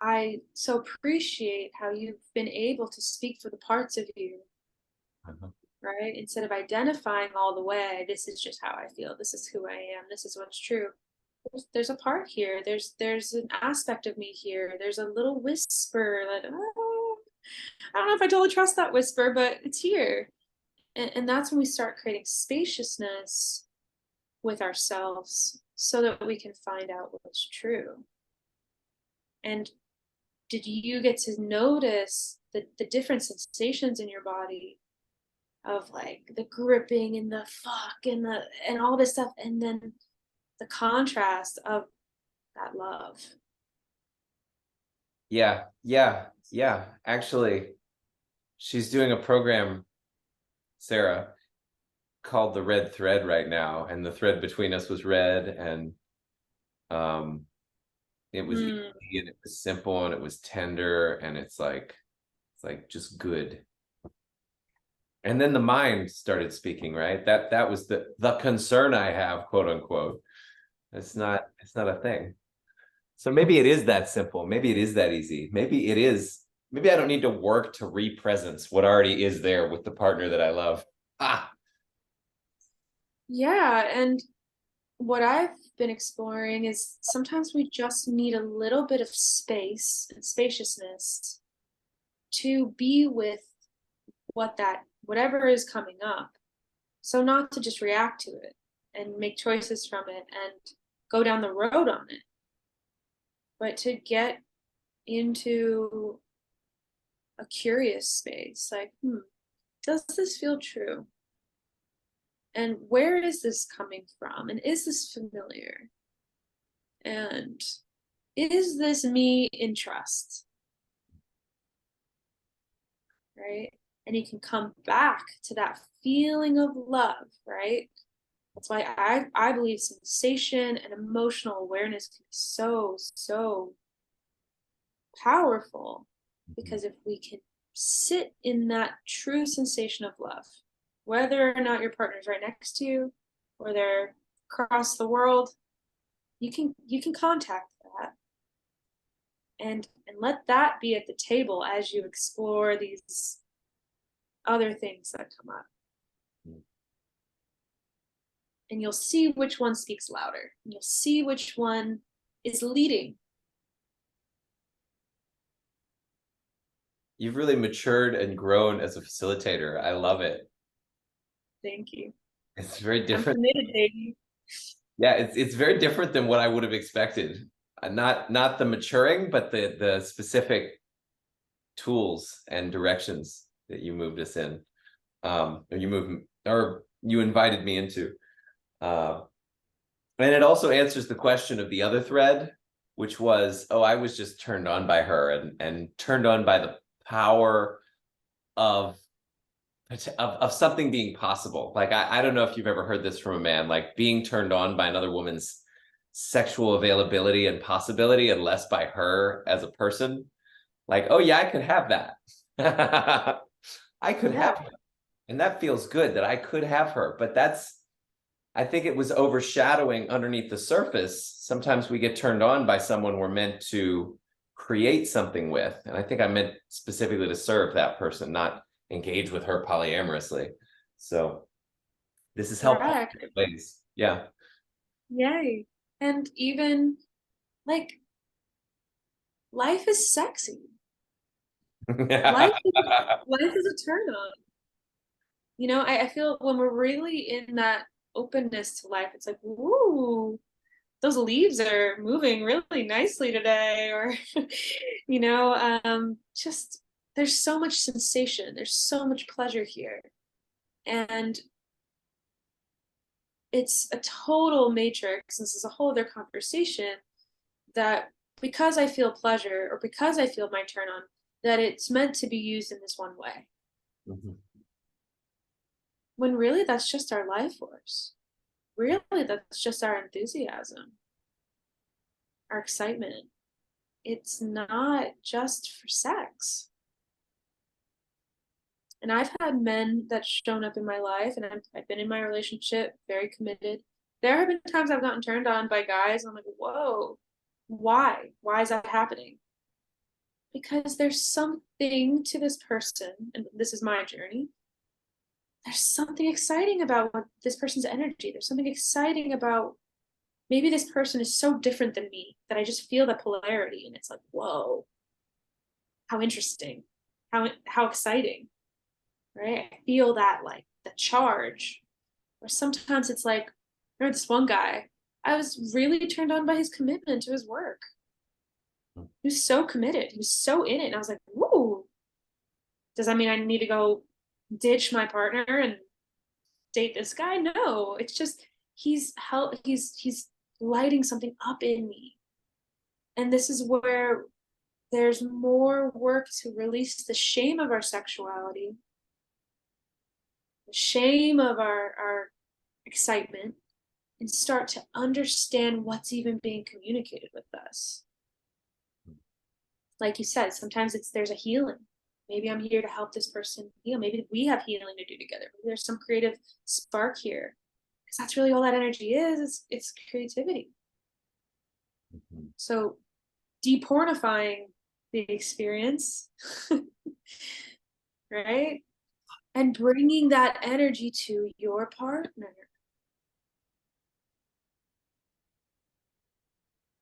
I so appreciate how you've been able to speak for the parts of you, right? Instead of identifying all the way, this is just how I feel, this is who I am, this is what's true. There's a part here, there's an aspect of me here, there's a little whisper that, oh, I don't know if I totally trust that whisper, but it's here. And that's when we start creating spaciousness with ourselves, so that we can find out what's true. And did you get to notice the different sensations in your body, of like the gripping and the fuck and all this stuff, and then the contrast of that love? Yeah. Actually, she's doing a program, Sarah, called The Red Thread right now, and the thread between us was red, and it was easy, and it was simple, and it was tender, and it's like just good. And then the mind started speaking, right? That was the concern I have, quote unquote. It's not a thing. So maybe it is that simple. Maybe it is that easy. Maybe I don't need to work to re-presence what already is there with the partner that I love. Yeah, and what I've been exploring is sometimes we just need a little bit of space and spaciousness to be with whatever is coming up. So not to just react to it and make choices from it and go down the road on it, but to get into a curious space, like, does this feel true? And where is this coming from? And is this familiar? And is this me in trust? Right? And you can come back to that feeling of love, right? That's why I believe sensation and emotional awareness can be so, so powerful, because if we can sit in that true sensation of love, whether or not your partner's right next to you or they're across the world, you can contact that and let that be at the table as you explore these other things that come up. And you'll see which one speaks louder, and you'll see which one is leading. You've really matured and grown as a facilitator. I love it. Thank you. It's very different. I'm committed, baby. Yeah, it's very different than what I would have expected. Not the maturing, but the specific tools and directions that you moved us in, or you invited me into. And it also answers the question of the other thread, which was, oh, I was just turned on by her, and turned on by the power of something being possible. Like, I don't know if you've ever heard this from a man, like being turned on by another woman's sexual availability and possibility, and less by her as a person. Like, oh yeah, I could have that. I could have her. And that feels good that I could have her. But I think it was overshadowing underneath the surface. Sometimes we get turned on by someone we're meant to create something with. And I think I meant specifically to serve that person, not engage with her polyamorously. So this is helpful Correct. in ways. Yeah. Yay. And even like life is sexy. Life is, life is a turn on. You know, I feel when we're really in that openness to life, it's like, woo, those leaves are moving really nicely today. Or, just there's so much sensation, there's so much pleasure here. And it's a total matrix. This is a whole other conversation that because I feel pleasure or because I feel my turn on, that it's meant to be used in this one way. Mhm. When really that's just our life force. Really, that's just our enthusiasm, our excitement. It's not just for sex. And I've had men that's shown up in my life, and I've been in my relationship, very committed. There have been times I've gotten turned on by guys, and I'm like, whoa, why? Why is that happening? Because there's something to this person, and this is my journey. There's something exciting about this person's energy. There's something exciting about maybe this person is so different than me that I just feel the polarity, and it's like, whoa, how interesting, how exciting, right? I feel that like the charge. Or sometimes it's like, I remember this one guy, I was really turned on by his commitment to his work. He was so committed. He was so in it. And I was like, whoa, does that mean I need to go ditch my partner and date this guy? No, it's just he's lighting something up in me. And this is where there's more work to release the shame of our sexuality, the shame of our excitement, and start to understand what's even being communicated with us. Like you said, sometimes there's a healing. Maybe I'm here to help this person heal. Maybe we have healing to do together. Maybe there's some creative spark here. Because that's really all that energy is. It's creativity. Mhm. So depornifying the experience, right? And bringing that energy to your partner.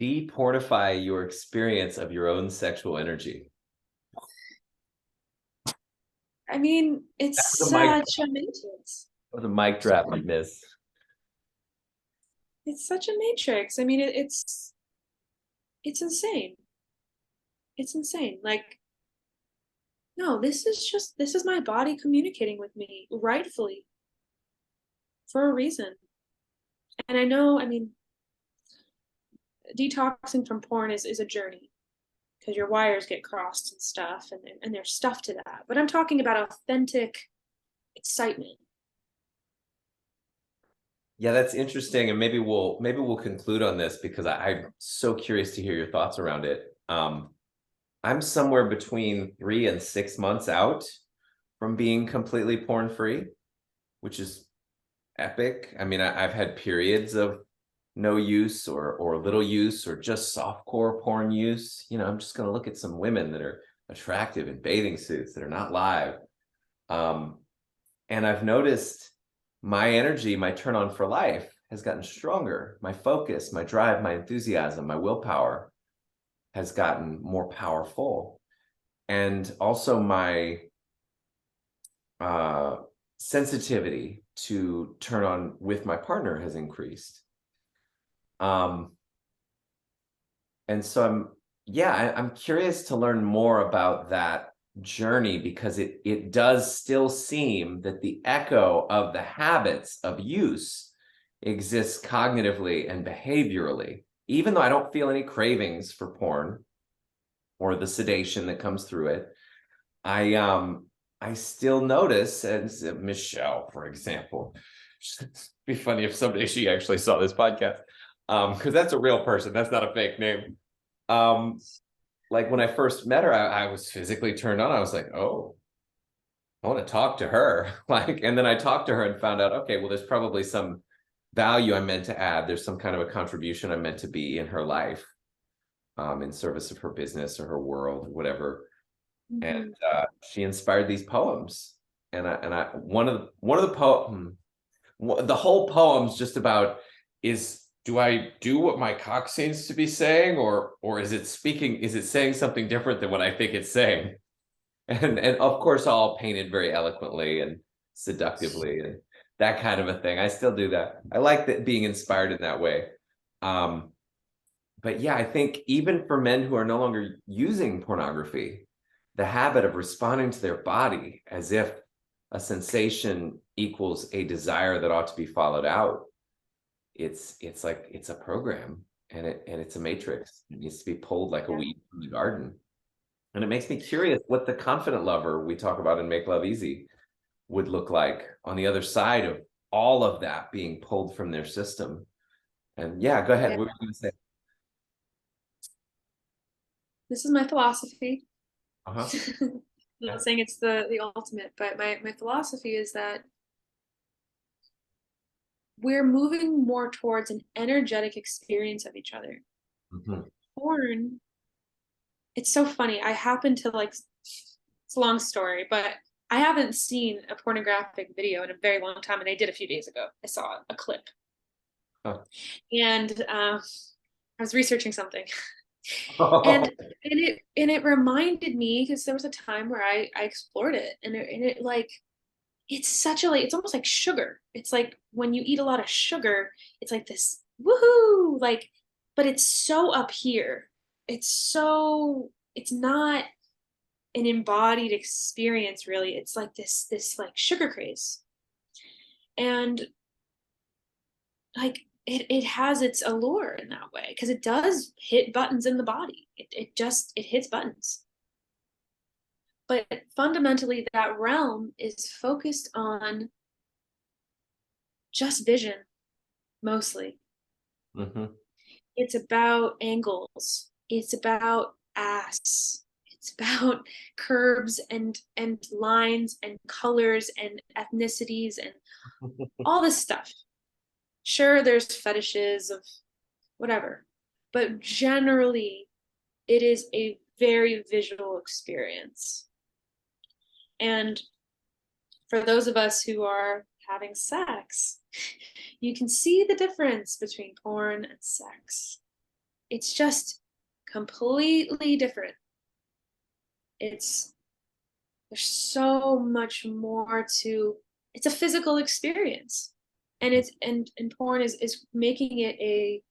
Deportify your experience of your own sexual energy. I mean, That it's was a mic, such a matrix. that was a mic drop, miss. It's such a matrix. I mean, it's insane. It's insane. Like, no, this is my body communicating with me rightfully for a reason. And I know, I mean, detoxing from porn is a journey because your wires get crossed and stuff, and there's stuff to that. But I'm talking about authentic excitement. Yeah, that's interesting, and maybe we'll conclude on this because I'm so curious to hear your thoughts around it. I'm somewhere between 3 and 6 months out from being completely porn free, which is epic. I mean, I've had periods of no use or little use or just softcore porn use. I'm just gonna look at some women that are attractive in bathing suits that are not live. And I've noticed my energy, my turn on for life has gotten stronger. My focus, my drive, my enthusiasm, my willpower has gotten more powerful. And also my uh, sensitivity to turn on with my partner has increased. And so I'm curious to learn more about that journey because it does still seem that the echo of the habits of use exists cognitively and behaviorally, even though I don't feel any cravings for porn or the sedation that comes through it. I still notice, as Michelle, for example, it'd be funny if someday she actually saw this podcast, because that's a real person, that's not a fake name. Like when I first met her, I was physically turned on. I was like, oh, I want to talk to her. And then I talked to her and found out, okay, well, there's probably some value I'm meant to add. There's some kind of a contribution I'm meant to be in her life, in service of her business or her world, whatever. And she inspired these poems. And I one of the the whole poem's just about, do I do what my cock seems to be saying, or is it saying something different than what I think it's saying? And of course, all painted very eloquently and seductively and that kind of a thing. I still do that. I like that, being inspired in that way. But yeah, I think even for men who are no longer using pornography, the habit of responding to their body as if a sensation equals a desire that ought to be followed out, it's like it's a program, and it's a matrix. It needs to be pulled like a weed from the garden. And it makes me curious what the confident lover we talk about in Make Love Easy would look like on the other side of all of that being pulled from their system. And yeah, go ahead. What were you going to say? This is my philosophy. Uh-huh. I'm not saying it's the ultimate, but my philosophy is that we're moving more towards an energetic experience of each other. Porn, it's so funny. I happen to like, it's a long story, but I haven't seen a pornographic video in a very long time, and I did a few days ago. I saw a clip. And I was researching something. And it reminded me, because there was a time where I explored it, and it like, it's such a, like, it's almost like sugar. It's like when you eat a lot of sugar, it's like this woohoo, like, but it's so up here. It's not an embodied experience, really. It's like this like sugar craze. And like it has its allure in that way, because it does hit buttons in the body. It hits buttons. But fundamentally, that realm is focused on just vision, mostly. It's about angles. It's about ass. It's about curves and lines and colors and ethnicities and all this stuff. Sure, there's fetishes of whatever, but generally, it is a very visual experience. And for those of us who are having sex, you can see the difference between porn and sex. It's just completely different. There's so much more to, it's a physical experience. And porn is making it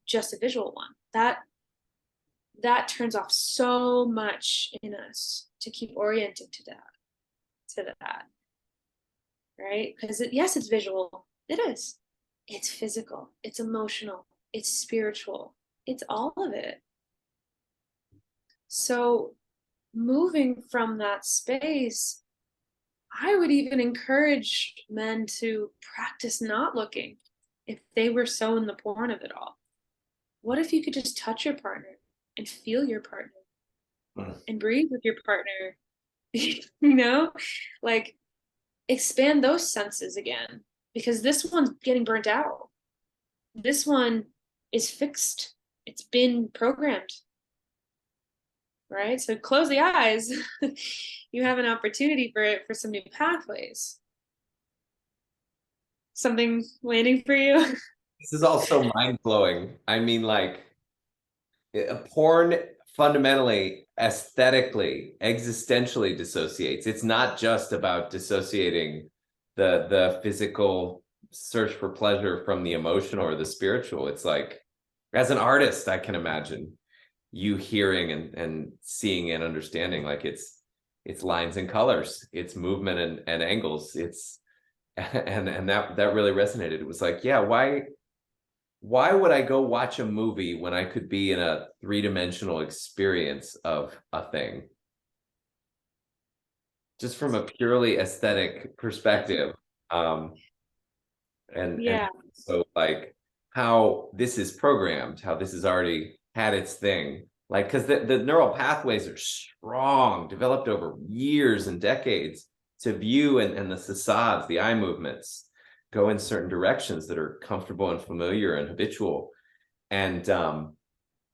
just a visual one. That turns off so much in us to keep orienting to that, right? Because yes, it's visual. It is. It's physical. It's emotional. It's spiritual. It's all of it. So moving from that space, I would even encourage men to practice not looking if they were so in the porn of it all. What if you could just touch your partner and feel your partner and breathe with your partner? Like, expand those senses again, because this one's getting burnt out. This one is fixed. It's been programmed, right? So close the eyes. You have an opportunity for some new pathways. Something landing for you? This is all so mind-blowing. I mean, like, porn fundamentally, aesthetically, existentially dissociates. It's not just about dissociating the physical search for pleasure from the emotional or the spiritual. It's like, as an artist, I can imagine you hearing and seeing and understanding, like, it's lines and colors, it's movement and angles. And that really resonated. It was like, yeah, why would I go watch a movie when I could be in a three-dimensional experience of a thing? Just from a purely aesthetic perspective. And so, like, how this is programmed, how this has already had its thing. Like, because the neural pathways are strong, developed over years and decades to view, and the facades, the eye movements. go in certain directions that are comfortable and familiar and habitual. And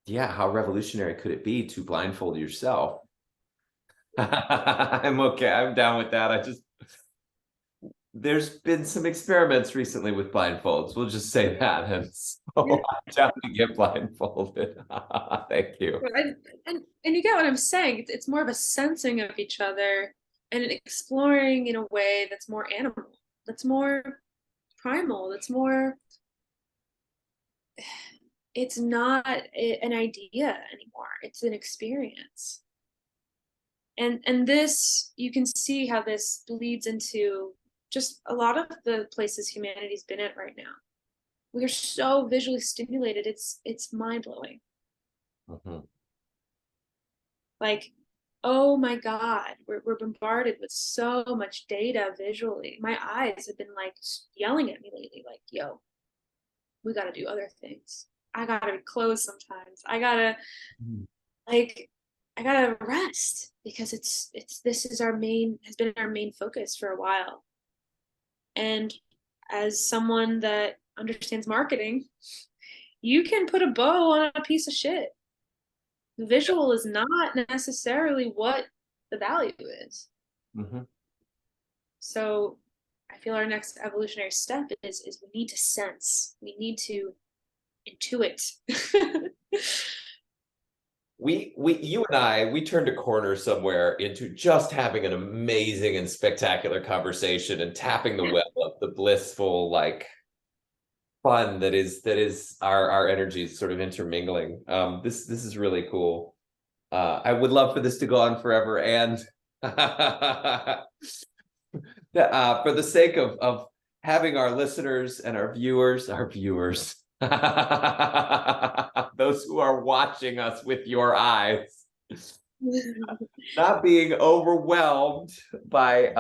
yeah, how revolutionary could it be to blindfold yourself? I'm okay. I'm down with that. There's been some experiments recently with blindfolds. We'll just say that. And so I'm down to get blindfolded. Thank you. And you get what I'm saying. It's more of a sensing of each other and an exploring in a way that's more animal, that's more primal, that's more, it's not an idea anymore. It's an experience. And this, you can see how this bleeds into just a lot of the places humanity's been at right now. We are so visually stimulated. It's mind-blowing. Mhm. Like, oh my God, we're bombarded with so much data visually. My eyes have been like yelling at me lately, like, yo, we gotta do other things. I gotta be closed sometimes. Like, I gotta rest because this is has been our main focus for a while. And as someone that understands marketing, you can put a bow on a piece of shit. The visual is not necessarily what the value is. Mhm. So I feel our next evolutionary step is we need to sense, we need to intuit. You and we turned a corner somewhere into just having an amazing and spectacular conversation and tapping the well of the blissful, like, fun that is our energies sort of intermingling. This is really cool. I would love for this to go on forever, and for the sake of having our listeners and our viewers, those who are watching us with your eyes, not being overwhelmed by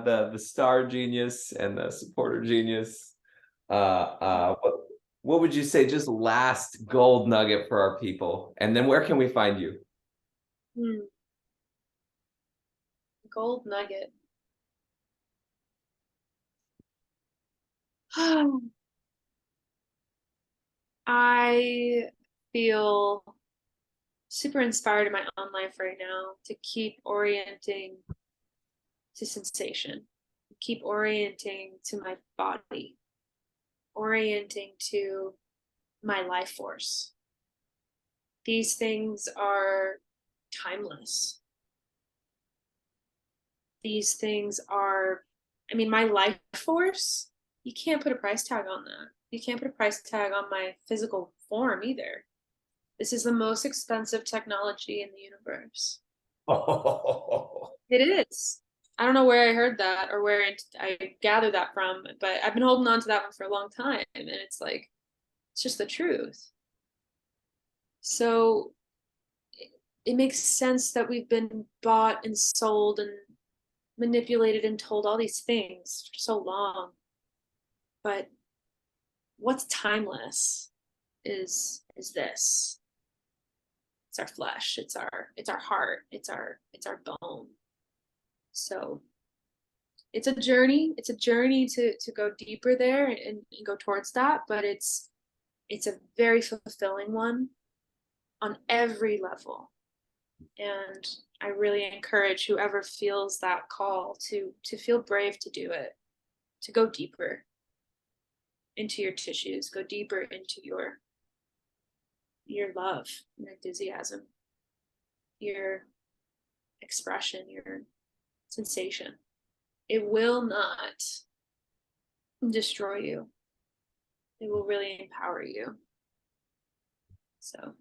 the star genius and the supporter genius. What would you say, just last gold nugget for our people? And then where can we find you? Gold nugget. I feel super inspired in my own life right now to keep orienting to sensation, keep orienting to my body, orienting to my life force. These things are timeless. These things are, I mean, my life force, you can't put a price tag on that. You can't put a price tag on my physical form either. This is the most expensive technology in the universe. Oh. It is. I don't know where I heard that or where I gathered that from, but I've been holding on to that one for a long time. And it's like, it's just the truth. So it makes sense that we've been bought and sold and manipulated and told all these things for so long. But what's timeless is this. It's our flesh, it's our heart, it's our bone. So it's a journey to go deeper there and go towards that, but it's a very fulfilling one on every level. And I really encourage whoever feels that call to feel brave to do it, to go deeper into your tissues, go deeper into your love, your enthusiasm, your expression, your sensation. It will not destroy you. It will really empower you. So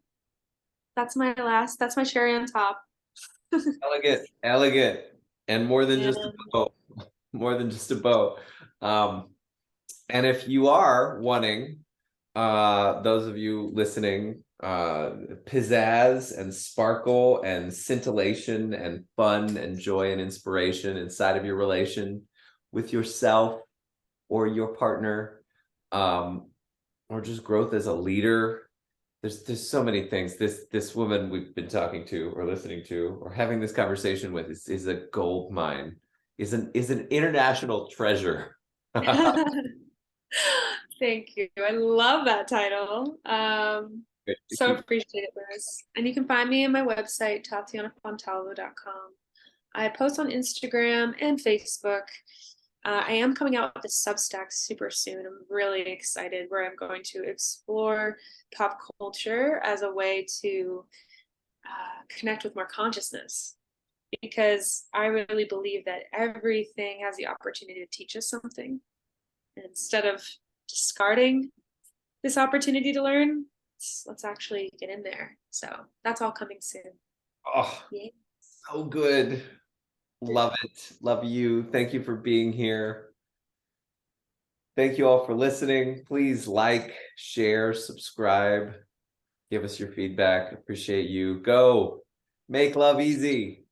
that's my cherry on top. Elegant, and more than Yeah. just a bow. More than just a bow. And if you are wanting, those of you listening, pizzazz and sparkle and scintillation and fun and joy and inspiration inside of your relation with yourself or your partner, or just growth as a leader, there's so many things. This woman we've been talking to or listening to or having this conversation with is a gold mine, is an international treasure. Thank you. I love that title. Great to So keep. appreciate it, Liz. And you can find me on my website, tatianafontalvo.com. I post on Instagram and Facebook. I am coming out with a Substack super soon. I'm really excited, where I'm going to explore pop culture as a way to connect with more consciousness, because I really believe that everything has the opportunity to teach us something. And instead of discarding this opportunity to learn, let's actually get in there. So that's all coming soon. Oh, Yeah. so good. Love it. Love you. Thank you for being here. Thank you all for listening. Please like, share, subscribe, give us your feedback. Appreciate you. Go make love easy.